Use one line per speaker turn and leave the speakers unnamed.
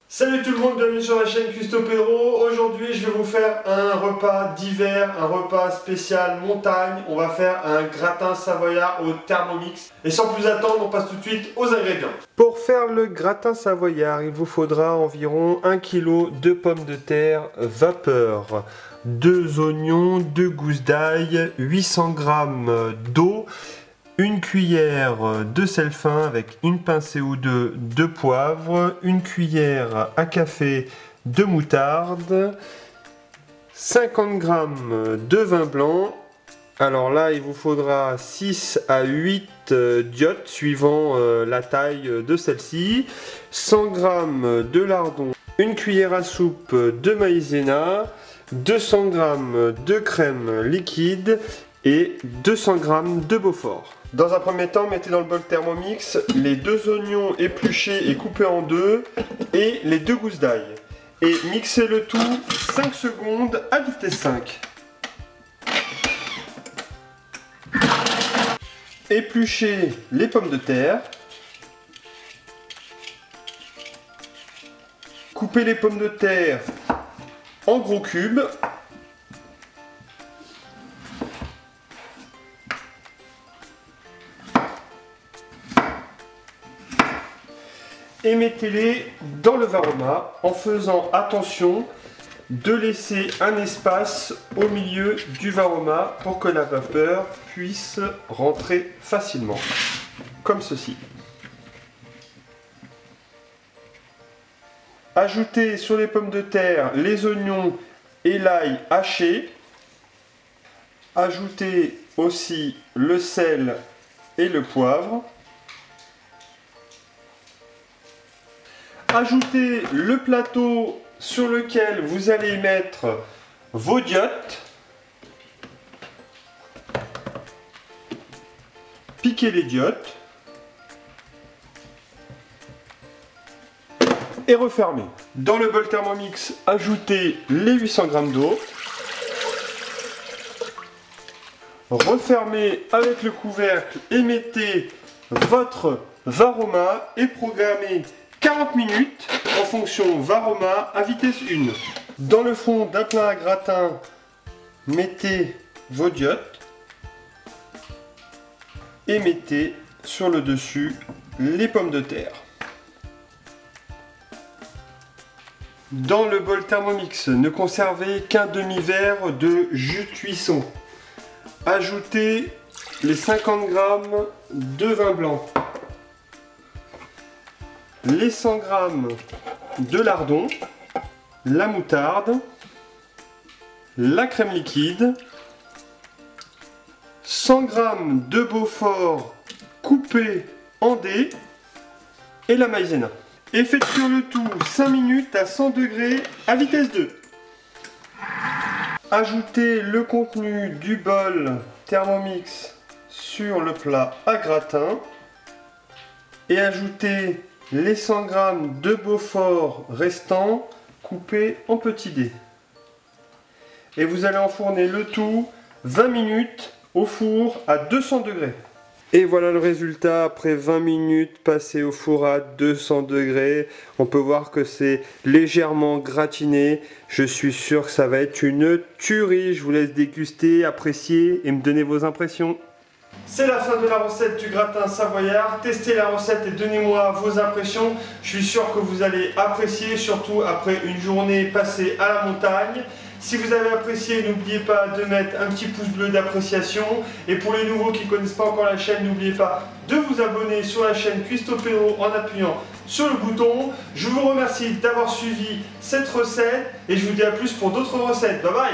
Salut tout le monde, bienvenue sur la chaîne Custo Pedro. Aujourd'hui je vais vous faire un repas d'hiver, un repas spécial montagne. On va faire un gratin savoyard au Thermomix. Et sans plus attendre, on passe tout de suite aux ingrédients. Pour faire le gratin savoyard, il vous faudra environ 1 kg de pommes de terre vapeur, 2 oignons, 2 gousses d'ail, 800 g d'eau, une cuillère de sel fin avec une pincée ou deux de poivre, une cuillère à café de moutarde, 50 g de vin blanc. Alors là, il vous faudra 6 à 8 diottes suivant la taille de celle-ci, 100 g de lardon, une cuillère à soupe de maïzena, 200 g de crème liquide et 200 g de Beaufort. Dans un premier temps, mettez dans le bol Thermomix les 2 oignons épluchés et coupés en deux et les 2 gousses d'ail. Et mixez le tout 5 secondes à vitesse 5. Épluchez les pommes de terre. Coupez les pommes de terre en gros cubes. Et mettez-les dans le Varoma en faisant attention de laisser un espace au milieu du Varoma pour que la vapeur puisse rentrer facilement, comme ceci. Ajoutez sur les pommes de terre les oignons et l'ail haché. Ajoutez aussi le sel et le poivre. Ajoutez le plateau sur lequel vous allez mettre vos diottes. Piquez les diottes. Et refermez. Dans le bol Thermomix, ajoutez les 800 g d'eau. Refermez avec le couvercle et mettez votre Varoma et programmez 40 minutes en fonction Varoma à vitesse 1. Dans le fond d'un plat à gratin, mettez vos diottes et mettez sur le dessus les pommes de terre. Dans le bol Thermomix, ne conservez qu'un demi-verre de jus de cuisson. Ajoutez les 50 g de vin blanc, les 100 g de lardon, la moutarde, la crème liquide, 100 g de Beaufort coupé en dés et la maïzena. Et faites cuire le tout 5 minutes à 100 degrés à vitesse 2. Ajoutez le contenu du bol Thermomix sur le plat à gratin et ajoutez les 100 g de Beaufort restants coupés en petits dés. Et vous allez enfourner le tout 20 minutes au four à 200 degrés. Et voilà le résultat après 20 minutes passées au four à 200 degrés. On peut voir que c'est légèrement gratiné. Je suis sûr que ça va être une tuerie. Je vous laisse déguster, apprécier et me donner vos impressions. C'est la fin de la recette du gratin savoyard. Testez la recette et donnez-moi vos impressions. Je suis sûr que vous allez apprécier, surtout après une journée passée à la montagne. Si vous avez apprécié, n'oubliez pas de mettre un petit pouce bleu d'appréciation. Et pour les nouveaux qui ne connaissent pas encore la chaîne, n'oubliez pas de vous abonner sur la chaîne Custo Pedro en appuyant sur le bouton. Je vous remercie d'avoir suivi cette recette et je vous dis à plus pour d'autres recettes. Bye bye!